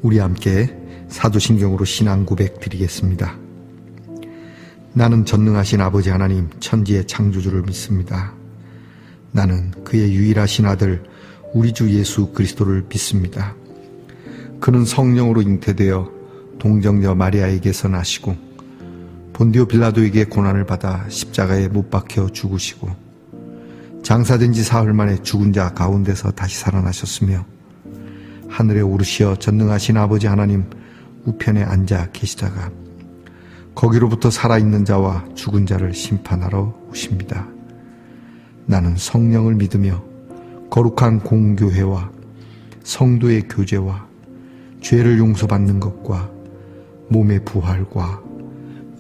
우리 함께 사도신경으로 신앙 고백 드리겠습니다. 나는 전능하신 아버지 하나님 천지의 창조주를 믿습니다. 나는 그의 유일하신 아들 우리 주 예수 그리스도를 믿습니다. 그는 성령으로 잉태되어 동정녀 마리아에게서 나시고 본디오 빌라도에게 고난을 받아 십자가에 못 박혀 죽으시고 장사된 지 사흘 만에 죽은 자 가운데서 다시 살아나셨으며 하늘에 오르시어 전능하신 아버지 하나님 우편에 앉아 계시다가 거기로부터 살아있는 자와 죽은 자를 심판하러 오십니다. 나는 성령을 믿으며 거룩한 공교회와 성도의 교제와 죄를 용서받는 것과 몸의 부활과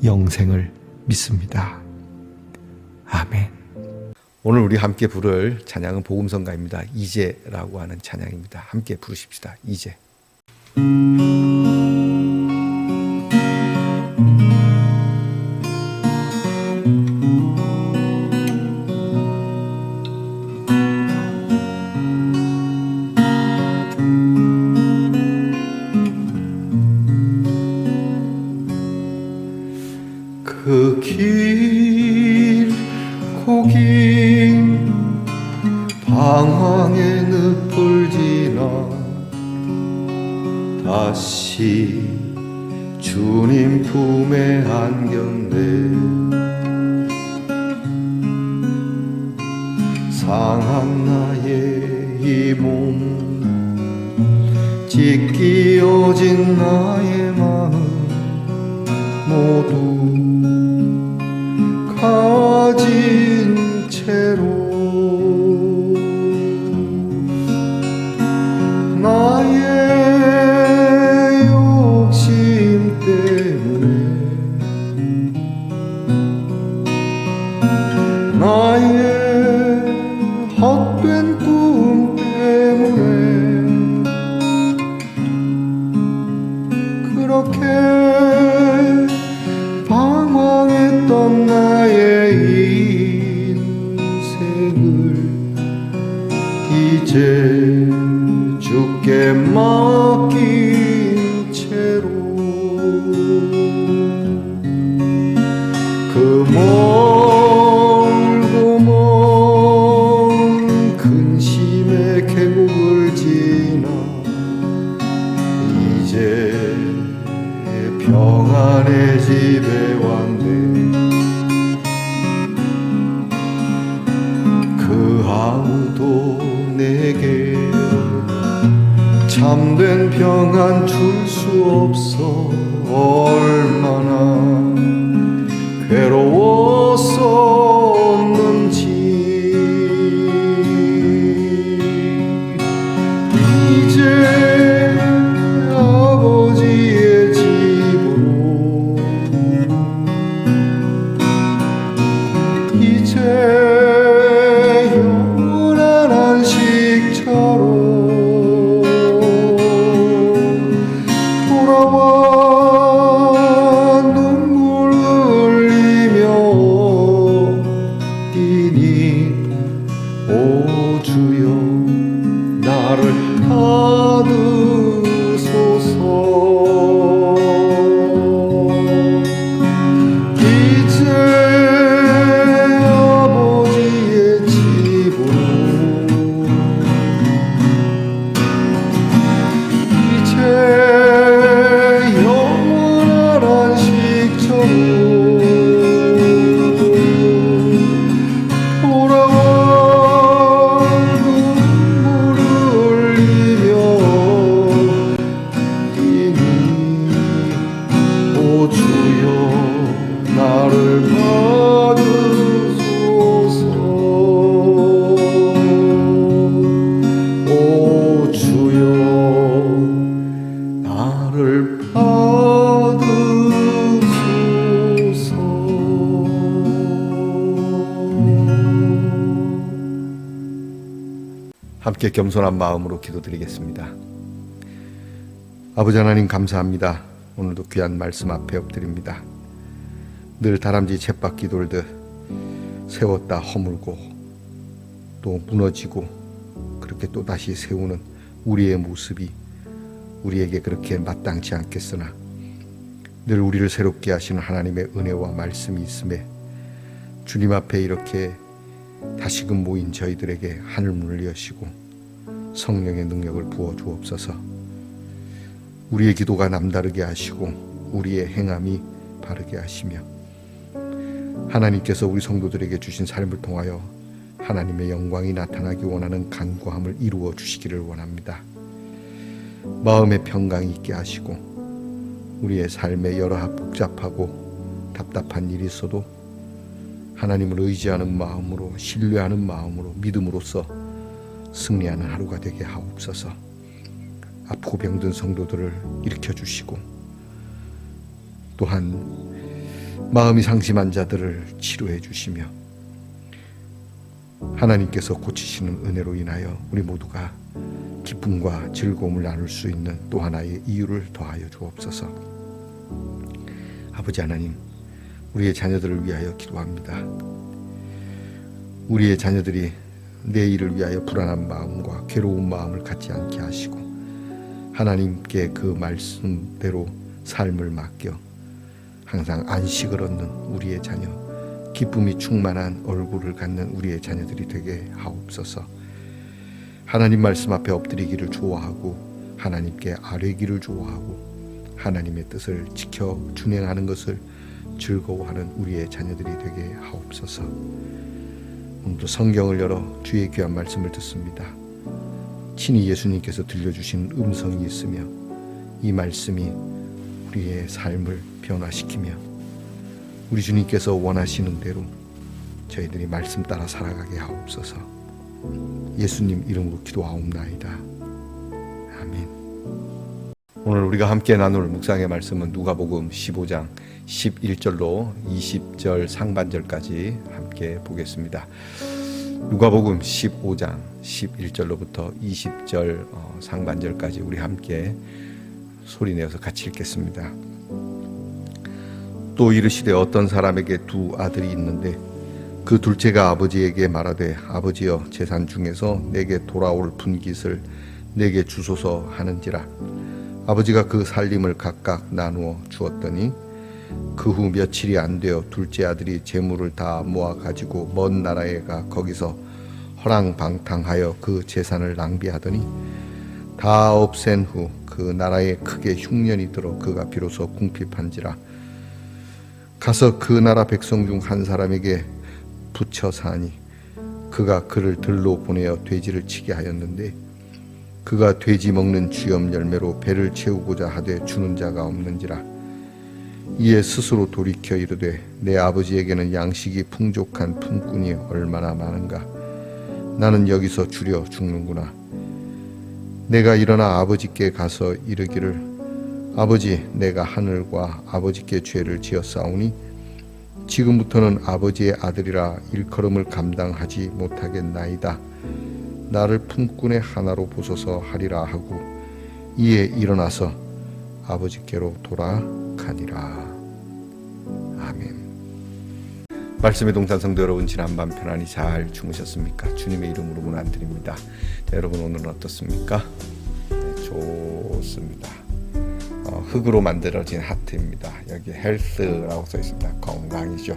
영생을 믿습니다. 아멘. 오늘 우리 함께 부를 찬양은 복음성가입니다. 이제라고 하는 찬양입니다. 함께 부르십시다. 이제. 그 길 고긴 방황의 늪을 지나 다시 주님 품에 안겼네. 상한 나의 이 몸 찢기어진 나의 마음 모두 가진 채로 나의 욕심 때문에 나의 헛된 꿈 때문에 그렇게 방황했던 나의 인생을 이제 주께 맡긴 채로 그 멀고 먼 근심의 계곡을 지나 이제 평안의 집에 왔네. 그 아무도 내게 참된 평안 줄 수 없어 얼마나 괴로웠었는지 이제 아버지의 집으로 이제 영원한 안식처로 돌아와 눈물 흘리며 뛰니 오 주여 나를 받으소서. 이제 아버지의 집으로 이제 영원한 안식처로 돌아와 눈물을 흘리며 뛰니 오 주여 나를 받으소서. 오 주여 나를 받으소서. 함께 겸손한 마음으로 기도드리겠습니다. 아버지 하나님 감사합니다. 오늘도 귀한 말씀 앞에 엎드립니다. 늘 다람쥐 쳇바퀴 돌듯 세웠다 허물고 또 무너지고 그렇게 또 다시 세우는 우리의 모습이 우리에게 그렇게 마땅치 않겠으나 늘 우리를 새롭게 하시는 하나님의 은혜와 말씀이 있음에 주님 앞에 이렇게 다시금 모인 저희들에게 하늘 문을 여시고 성령의 능력을 부어 주옵소서. 우리의 기도가 남다르게 하시고 우리의 행함이 바르게 하시며 하나님께서 우리 성도들에게 주신 삶을 통하여 하나님의 영광이 나타나기 원하는 간구함을 이루어 주시기를 원합니다. 마음의 평강이 있게 하시고 우리의 삶에 여러 복잡하고 답답한 일이 있어도 하나님을 의지하는 마음으로, 신뢰하는 마음으로, 믿음으로써 승리하는 하루가 되게 하옵소서. 아프고 병든 성도들을 일으켜 주시고 또한 마음이 상심한 자들을 치료해 주시며 하나님께서 고치시는 은혜로 인하여 우리 모두가 기쁨과 즐거움을 나눌 수 있는 또 하나의 이유를 더하여 주옵소서. 아버지 하나님, 우리의 자녀들을 위하여 기도합니다. 우리의 자녀들이 내일을 위하여 불안한 마음과 괴로운 마음을 갖지 않게 하시고 하나님께 그 말씀대로 삶을 맡겨 항상 안식을 얻는 우리의 자녀, 기쁨이 충만한 얼굴을 갖는 우리의 자녀들이 되게 하옵소서. 하나님 말씀 앞에 엎드리기를 좋아하고 하나님께 아뢰기를 좋아하고 하나님의 뜻을 지켜 준행하는 것을 즐거워하는 우리의 자녀들이 되게 하옵소서. 오늘도 성경을 열어 주의 귀한 말씀을 듣습니다. 친히 예수님께서 들려주신 음성이 있으며 이 말씀이 우리의 삶을 변화시키며 우리 주님께서 원하시는 대로 저희들이 말씀 따라 살아가게 하옵소서. 예수님 이름으로 기도하옵나이다. 아멘. 오늘 우리가 함께 나눌 묵상의 말씀은 누가복음 15장 11절로 20절 상반절까지 함께 보겠습니다. 누가복음 15장 11절로부터 20절 상반절까지 우리 함께 소리내어서 같이 읽겠습니다. 또 이르시되 어떤 사람에게 두 아들이 있는데 그 둘째가 아버지에게 말하되 아버지여 재산 중에서 내게 돌아올 분깃을 내게 주소서 하는지라. 아버지가 그 살림을 각각 나누어 주었더니 그 후 며칠이 안 되어 둘째 아들이 재물을 다 모아 가지고 먼 나라에 가 거기서 허랑방탕하여 그 재산을 낭비하더니 다 없앤 후 그 나라에 크게 흉년이 들어 그가 비로소 궁핍한지라. 가서 그 나라 백성 중 한 사람에게 붙여 사니 그가 그를 들로 보내어 돼지를 치게 하였는데 그가 돼지 먹는 쥐염 열매로 배를 채우고자 하되 주는 자가 없는지라. 이에 스스로 돌이켜 이르되 내 아버지에게는 양식이 풍족한 품꾼이 얼마나 많은가. 나는 여기서 주려 죽는구나. 내가 일어나 아버지께 가서 이르기를 아버지, 내가 하늘과 아버지께 죄를 지었사오니 지금부터는 아버지의 아들이라 일컬음을 감당하지 못하겠나이다. 나를 품꾼의 하나로 보소서 하리라 하고 이에 일어나서 아버지께로 돌아가니라. 아멘. 말씀의 동산 성도 여러분, 지난밤 편안히 잘 주무셨습니까? 주님의 이름으로 문안드립니다. 여러분 오늘은 어떻습니까? 네, 좋습니다. 흙으로 만들어진 하트입니다. 여기 헬스라고 써 있습니다. 건강이죠.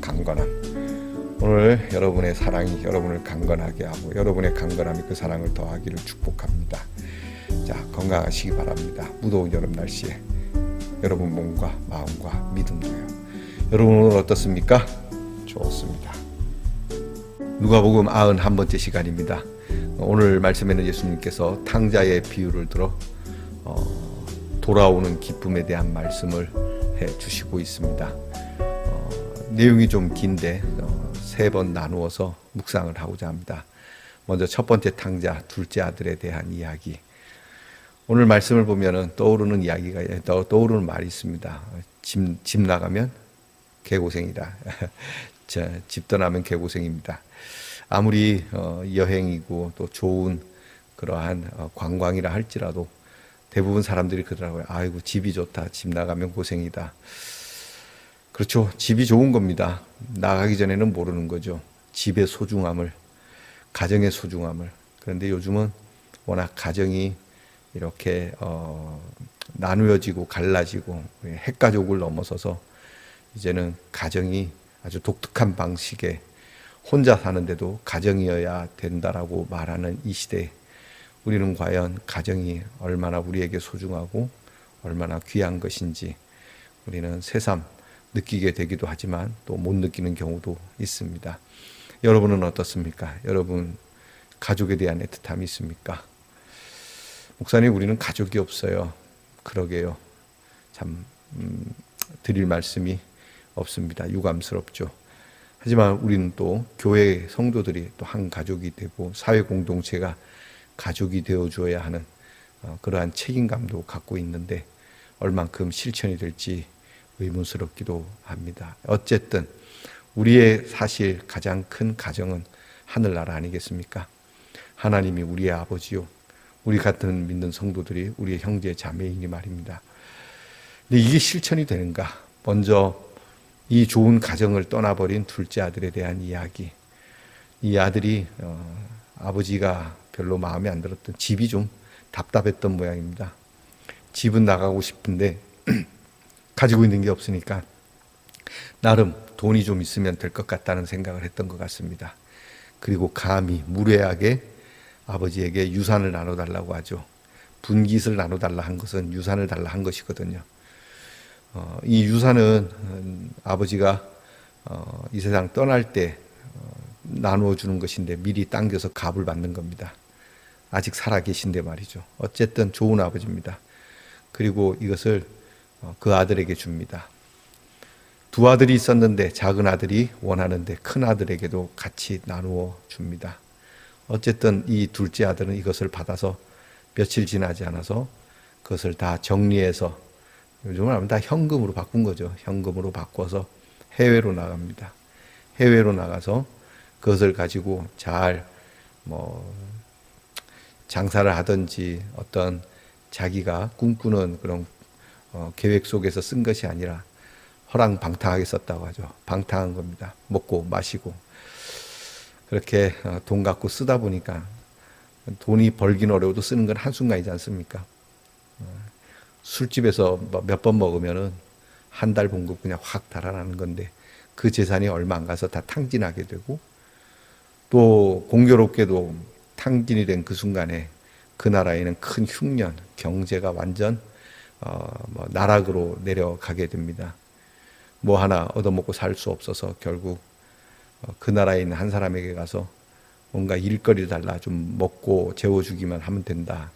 강건함. 오늘 여러분의 사랑이 여러분을 강건하게 하고 여러분의 강건함이 그 사랑을 더하기를 축복합니다. 자, 건강하시기 바랍니다. 무더운 여름 날씨에 여러분 몸과 마음과 믿음도요. 여러분 오늘 어떻습니까? 좋습니다. 누가복음 91번째 시간입니다. 오늘 말씀에는 예수님께서 탕자의 비유를 들어 돌아오는 기쁨에 대한 말씀을 해주시고 있습니다. 내용이 좀 긴데 세 번 나누어서 묵상을 하고자 합니다. 먼저 첫 번째 탕자, 둘째 아들에 대한 이야기. 오늘 말씀을 보면은 떠오르는 말이 있습니다. 집 나가면 개고생이다. 집 떠나면 개고생입니다. 아무리 여행이고 또 좋은 그러한 관광이라 할지라도 대부분 사람들이 그러더라고요. 아이고 집이 좋다. 집 나가면 고생이다. 그렇죠. 집이 좋은 겁니다. 나가기 전에는 모르는 거죠. 집의 소중함을, 가정의 소중함을. 그런데 요즘은 워낙 가정이 이렇게 나누어지고 갈라지고 핵가족을 넘어서서 이제는 가정이 아주 독특한 방식의 혼자 사는데도 가정이어야 된다라고 말하는 이 시대에 우리는 과연 가정이 얼마나 우리에게 소중하고 얼마나 귀한 것인지 우리는 새삼 느끼게 되기도 하지만 또 못 느끼는 경우도 있습니다. 여러분은 어떻습니까? 여러분 가족에 대한 애틋함이 있습니까? 목사님, 우리는 가족이 없어요. 그러게요. 참 드릴 말씀이 없습니다. 유감스럽죠. 하지만 우리는 또 교회 성도들이 또 한 가족이 되고 사회 공동체가 가족이 되어 주어야 하는 그러한 책임감도 갖고 있는데 얼만큼 실천이 될지 의문스럽기도 합니다. 어쨌든 우리의 사실 가장 큰 가정은 하늘나라 아니겠습니까? 하나님이 우리의 아버지요, 우리 같은 믿는 성도들이 우리의 형제 자매이니 말입니다. 근데 이게 실천이 되는가? 먼저 이 좋은 가정을 떠나버린 둘째 아들에 대한 이야기. 이 아들이 아버지가 별로 마음에 안 들었던, 집이 좀 답답했던 모양입니다. 집은 나가고 싶은데 가지고 있는 게 없으니까 나름 돈이 좀 있으면 될 것 같다는 생각을 했던 것 같습니다. 그리고 감히 무례하게 아버지에게 유산을 나눠달라고 하죠. 분깃을 나눠달라 한 것은 유산을 달라 한 것이거든요. 이 유산은 아버지가 이 세상 떠날 때 나누어 주는 것인데 미리 당겨서 값을 받는 겁니다. 아직 살아 계신데 말이죠. 어쨌든 좋은 아버지입니다. 그리고 이것을 그 아들에게 줍니다. 두 아들이 있었는데 작은 아들이 원하는데 큰 아들에게도 같이 나누어 줍니다. 어쨌든 이 둘째 아들은 이것을 받아서 며칠 지나지 않아서 그것을 다 정리해서, 요즘은 하면 다 현금으로 바꾼 거죠. 현금으로 바꿔서 해외로 나갑니다. 해외로 나가서 그것을 가지고 잘 장사를 하든지 어떤 자기가 꿈꾸는 그런 계획 속에서 쓴 것이 아니라 허랑방탕하게 썼다고 하죠. 방탕한 겁니다. 먹고 마시고 그렇게 돈 갖고 쓰다 보니까 돈이 벌긴 어려워도 쓰는 건 한순간이지 않습니까? 술집에서 몇 번 먹으면은 한 달 봉급 그냥 확 달아나는 건데 그 재산이 얼마 안 가서 다 탕진하게 되고, 또 공교롭게도 탕진이 된 그 순간에 그 나라에는 큰 흉년, 경제가 완전 나락으로 내려가게 됩니다. 뭐 하나 얻어먹고 살 수 없어서 결국 그 나라에 있는 한 사람에게 가서 뭔가 일거리를 달라, 좀 먹고 재워주기만 하면 된다.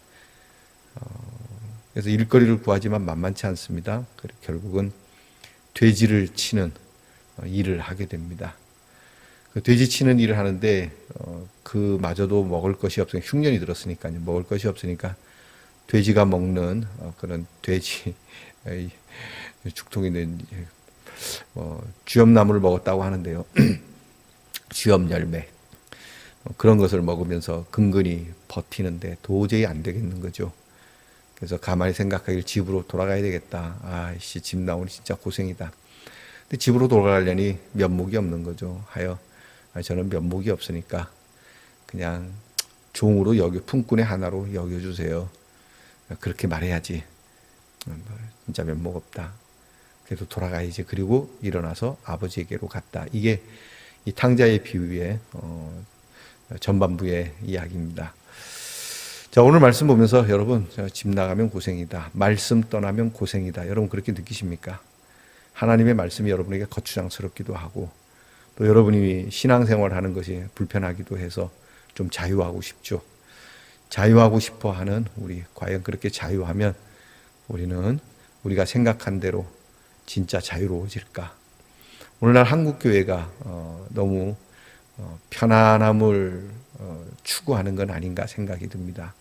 그래서 일거리를 구하지만 만만치 않습니다. 결국은 돼지를 치는 일을 하게 됩니다. 그 돼지 치는 일을 하는데 그마저도 먹을 것이 없으니까, 흉년이 들었으니까요. 먹을 것이 없으니까 돼지가 먹는 그런 돼지 죽통이 쥐엄나무를 먹었다고 하는데요. 쥐엄 열매 그런 것을 먹으면서 근근히 버티는데 도저히 안 되겠는 거죠. 그래서 가만히 생각하길 집으로 돌아가야 되겠다. 아이씨, 집 나오니 진짜 고생이다. 근데 집으로 돌아가려니 면목이 없는 거죠. 하여 저는 면목이 없으니까 그냥 종으로 품꾼의 하나로 여겨주세요. 그렇게 말해야지. 진짜 면목 없다. 그래도 돌아가야지. 그리고 일어나서 아버지에게로 갔다. 이게 이 탕자의 비유의 전반부의 이야기입니다. 자, 오늘 말씀 보면서 여러분, 집 나가면 고생이다, 말씀 떠나면 고생이다, 여러분 그렇게 느끼십니까? 하나님의 말씀이 여러분에게 거추장스럽기도 하고, 또 여러분이 신앙생활하는 것이 불편하기도 해서 좀 자유하고 싶죠. 자유하고 싶어 하는 우리, 과연 그렇게 자유하면 우리는 우리가 생각한 대로 진짜 자유로워질까? 오늘날 한국교회가 너무 편안함을 추구하는 건 아닌가 생각이 듭니다.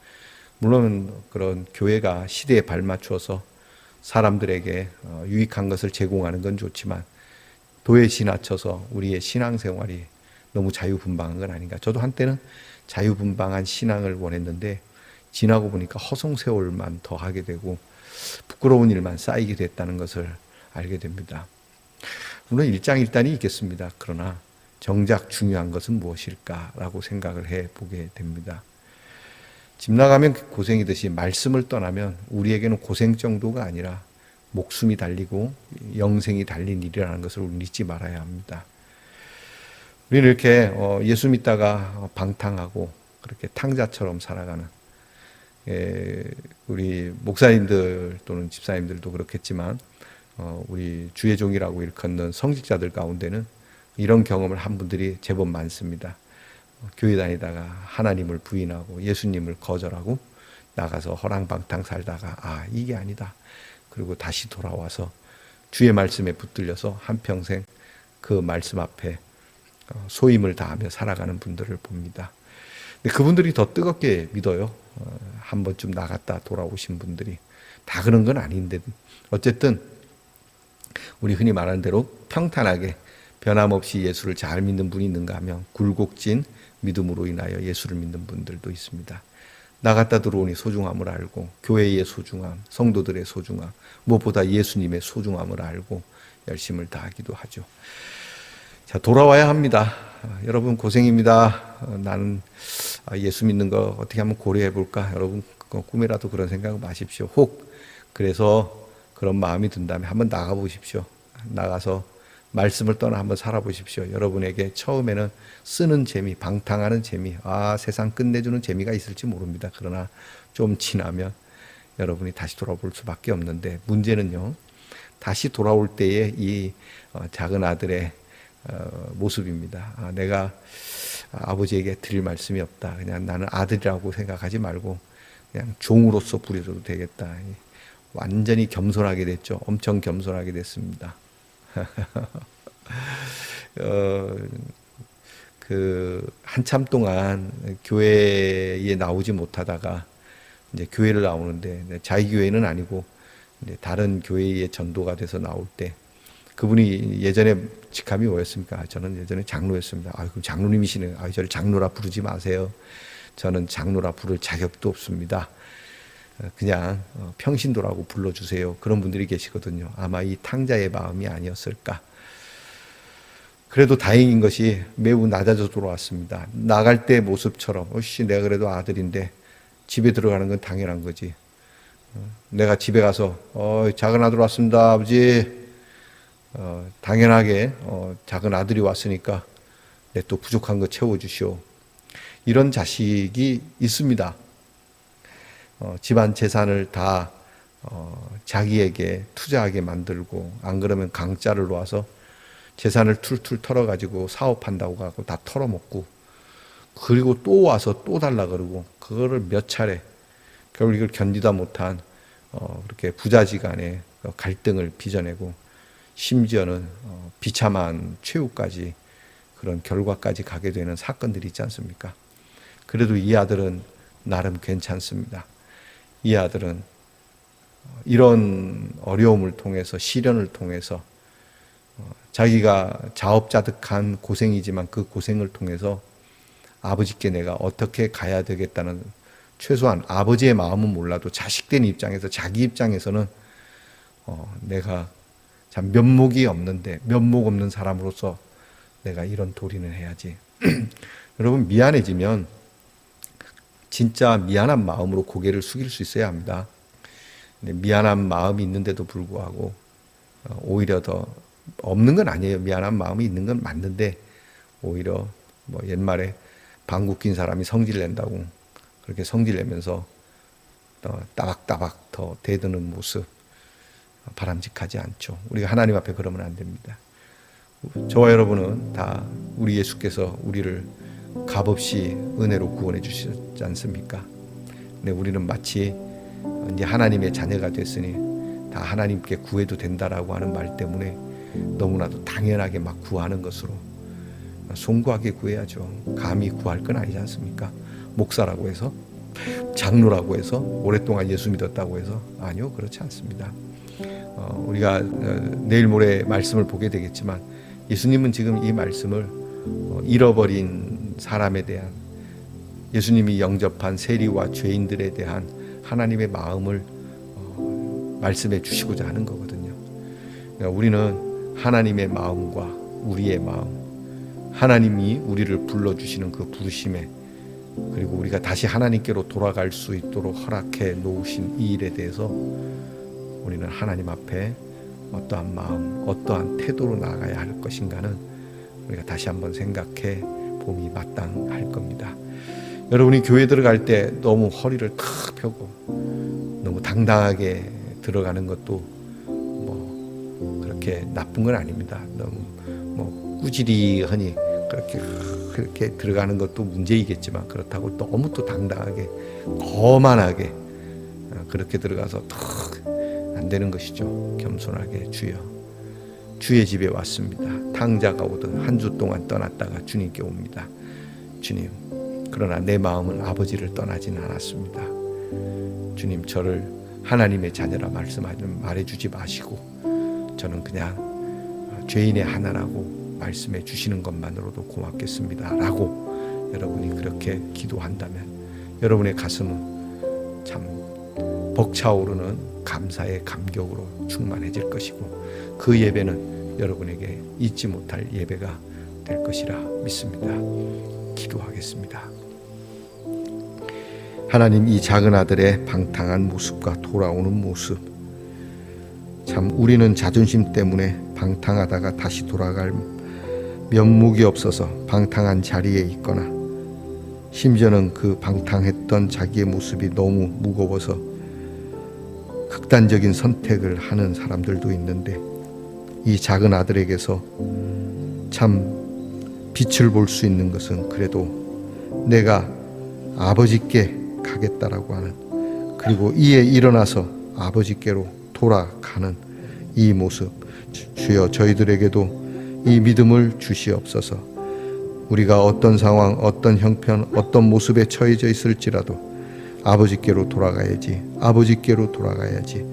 물론 그런 교회가 시대에 발맞춰서 사람들에게 유익한 것을 제공하는 건 좋지만 도에 지나쳐서 우리의 신앙생활이 너무 자유분방한 건 아닌가. 저도 한때는 자유분방한 신앙을 원했는데 지나고 보니까 허송세월만 더 하게 되고 부끄러운 일만 쌓이게 됐다는 것을 알게 됩니다. 물론 일장일단이 있겠습니다. 그러나 정작 중요한 것은 무엇일까라고 생각을 해보게 됩니다. 집 나가면 고생이듯이 말씀을 떠나면 우리에게는 고생 정도가 아니라 목숨이 달리고 영생이 달린 일이라는 것을 우리 잊지 말아야 합니다. 우리는 이렇게 예수 믿다가 방탕하고 그렇게 탕자처럼 살아가는, 우리 목사님들 또는 집사님들도 그렇겠지만 우리 주의 종이라고 일컫는 성직자들 가운데는 이런 경험을 한 분들이 제법 많습니다. 교회 다니다가 하나님을 부인하고 예수님을 거절하고 나가서 허랑방탕 살다가 이게 아니다. 그리고 다시 돌아와서 주의 말씀에 붙들려서 한평생 그 말씀 앞에 소임을 다하며 살아가는 분들을 봅니다. 근데 그분들이 더 뜨겁게 믿어요. 한 번쯤 나갔다 돌아오신 분들이. 다 그런 건 아닌데 어쨌든 우리 흔히 말하는 대로 평탄하게 변함없이 예수를 잘 믿는 분이 있는가 하면 굴곡진 믿음으로 인하여 예수를 믿는 분들도 있습니다. 나갔다 들어오니 소중함을 알고 교회의 소중함, 성도들의 소중함, 무엇보다 예수님의 소중함을 알고 열심을 다하기도 하죠. 자, 돌아와야 합니다. 여러분 고생입니다. 나는 예수 믿는 거 어떻게 한번 고려해 볼까? 여러분 꿈에라도 그런 생각을 마십시오. 혹 그래서 그런 마음이 든다면 한번 나가 보십시오. 나가서 말씀을 떠나 한번 살아보십시오. 여러분에게 처음에는 쓰는 재미, 방탕하는 재미, 세상 끝내주는 재미가 있을지 모릅니다. 그러나 좀 지나면 여러분이 다시 돌아볼 수밖에 없는데 문제는요, 다시 돌아올 때의 이 작은 아들의 모습입니다. 내가 아버지에게 드릴 말씀이 없다. 그냥 나는 아들이라고 생각하지 말고 그냥 종으로서 부려줘도 되겠다. 완전히 겸손하게 됐죠. 엄청 겸손하게 됐습니다. 한참 동안 교회에 나오지 못하다가 이제 교회를 나오는데 자기 교회는 아니고 이제 다른 교회의 전도가 돼서 나올 때 그분이 예전에 직함이 뭐였습니까? 저는 예전에 장로였습니다. 그럼 장로님이시네요. 저를 장로라 부르지 마세요. 저는 장로라 부를 자격도 없습니다. 그냥 평신도라고 불러주세요. 그런 분들이 계시거든요. 아마 이 탕자의 마음이 아니었을까. 그래도 다행인 것이 매우 낮아져 돌아왔습니다. 나갈 때 모습처럼 내가 그래도 아들인데 집에 들어가는 건 당연한 거지. 내가 집에 가서 작은 아들 왔습니다 아버지. 당연하게 작은 아들이 왔으니까 내 또 부족한 거 채워주시오. 이런 자식이 있습니다. 집안 재산을 다 자기에게 투자하게 만들고 안 그러면 강짜를 놓아서 재산을 툴툴 털어가지고 사업한다고 하고 다 털어먹고 그리고 또 와서 또 달라 그러고 그거를 몇 차례 결국 이걸 견디다 못한 그렇게 부자지간의 갈등을 빚어내고 심지어는 비참한 최후까지 그런 결과까지 가게 되는 사건들이 있지 않습니까? 그래도 이 아들은 나름 괜찮습니다. 이 아들은 이런 어려움을 통해서 시련을 통해서 자기가 자업자득한 고생이지만 그 고생을 통해서 아버지께 내가 어떻게 가야 되겠다는 최소한 아버지의 마음은 몰라도 자식된 입장에서 자기 입장에서는 내가 참 면목이 없는데 면목 없는 사람으로서 내가 이런 도리는 해야지. 여러분 미안해지면 진짜 미안한 마음으로 고개를 숙일 수 있어야 합니다. 근데 미안한 마음이 있는데도 불구하고 오히려 더 없는 건 아니에요. 미안한 마음이 있는 건 맞는데 오히려 옛말에 방귀 낀 사람이 성질 낸다고 그렇게 성질 내면서 따박따박 더 대드는 모습 바람직하지 않죠. 우리가 하나님 앞에 그러면 안 됩니다. 저와 여러분은 다 우리 예수께서 우리를 값없이 은혜로 구원해 주셨지 않습니까? 근데 우리는 마치 이제 하나님의 자녀가 됐으니 다 하나님께 구해도 된다라고 하는 말 때문에 너무나도 당연하게 막 구하는 것으로 송구하게 구해야죠. 감히 구할 건 아니지 않습니까? 목사라고 해서 장로라고 해서 오랫동안 예수 믿었다고 해서 아니요, 그렇지 않습니다. 우리가 내일 모레 말씀을 보게 되겠지만 예수님은 지금 이 말씀을 잃어버린 사람에 대한 예수님이 영접한 세리와 죄인들에 대한 하나님의 마음을 말씀해 주시고자 하는 거거든요. 그러니까 우리는 하나님의 마음과 우리의 마음, 하나님이 우리를 불러주시는 그 부르심에 그리고 우리가 다시 하나님께로 돌아갈 수 있도록 허락해 놓으신 이 일에 대해서 우리는 하나님 앞에 어떠한 마음, 어떠한 태도로 나아가야 할 것인가는 우리가 다시 한번 생각해 봄이 마땅할 겁니다. 여러분이 교회 들어갈 때 너무 허리를 탁 펴고 너무 당당하게 들어가는 것도 뭐 그렇게 나쁜 건 아닙니다. 너무 뭐 꾸지리하니 그렇게 들어가는 것도 문제이겠지만, 그렇다고 너무 또 당당하게 거만하게 그렇게 들어가서 탁 안 되는 것이죠. 겸손하게 주의 집에 왔습니다. 탕자가 오듯 한 주 동안 떠났다가 주님께 옵니다. 주님, 그러나 내 마음은 아버지를 떠나지는 않았습니다. 주님, 저를 하나님의 자녀라 말해주지 마시고 저는 그냥 죄인의 하나라고 말씀해 주시는 것만으로도 고맙겠습니다 라고 여러분이 그렇게 기도한다면 여러분의 가슴은 참 벅차오르는 감사의 감격으로 충만해질 것이고, 그 예배는 여러분에게 잊지 못할 예배가 될 것이라 믿습니다. 기도하겠습니다. 하나님, 이 작은 아들의 방탕한 모습과 돌아오는 모습, 참 우리는 자존심 때문에 방탕하다가 다시 돌아갈 면목이 없어서 방탕한 자리에 있거나, 심지어는 그 방탕했던 자기의 모습이 너무 무거워서 극단적인 선택을 하는 사람들도 있는데, 이 작은 아들에게서 참 빛을 볼 수 있는 것은 그래도 내가 아버지께 가겠다라고 하는, 그리고 이에 일어나서 아버지께로 돌아가는 이 모습, 주여 저희들에게도 이 믿음을 주시옵소서. 우리가 어떤 상황, 어떤 형편, 어떤 모습에 처해져 있을지라도 아버지께로 돌아가야지, 아버지께로 돌아가야지.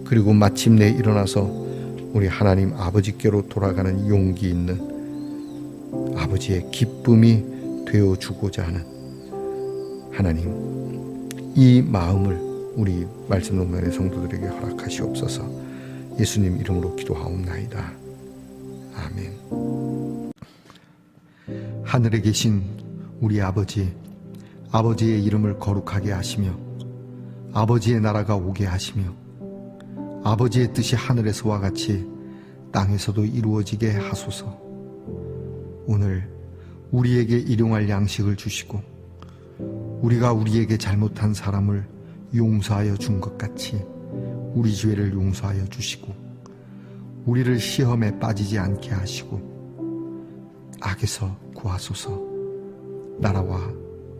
그리고 마침내 일어나서 우리 하나님 아버지께로 돌아가는 용기 있는 아버지의 기쁨이 되어주고자 하는 하나님, 이 마음을 우리 말씀 농단의 성도들에게 허락하시옵소서. 예수님 이름으로 기도하옵나이다. 아멘. 하늘에 계신 우리 아버지, 아버지의 이름을 거룩하게 하시며 아버지의 나라가 오게 하시며 아버지의 뜻이 하늘에서와 같이 땅에서도 이루어지게 하소서. 오늘 우리에게 일용할 양식을 주시고 우리가 우리에게 잘못한 사람을 용서하여 준 것 같이 우리 죄를 용서하여 주시고 우리를 시험에 빠지지 않게 하시고 악에서 구하소서. 나라와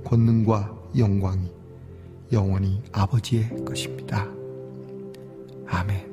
권능과 영광이 영원히 아버지의 것입니다. 아멘.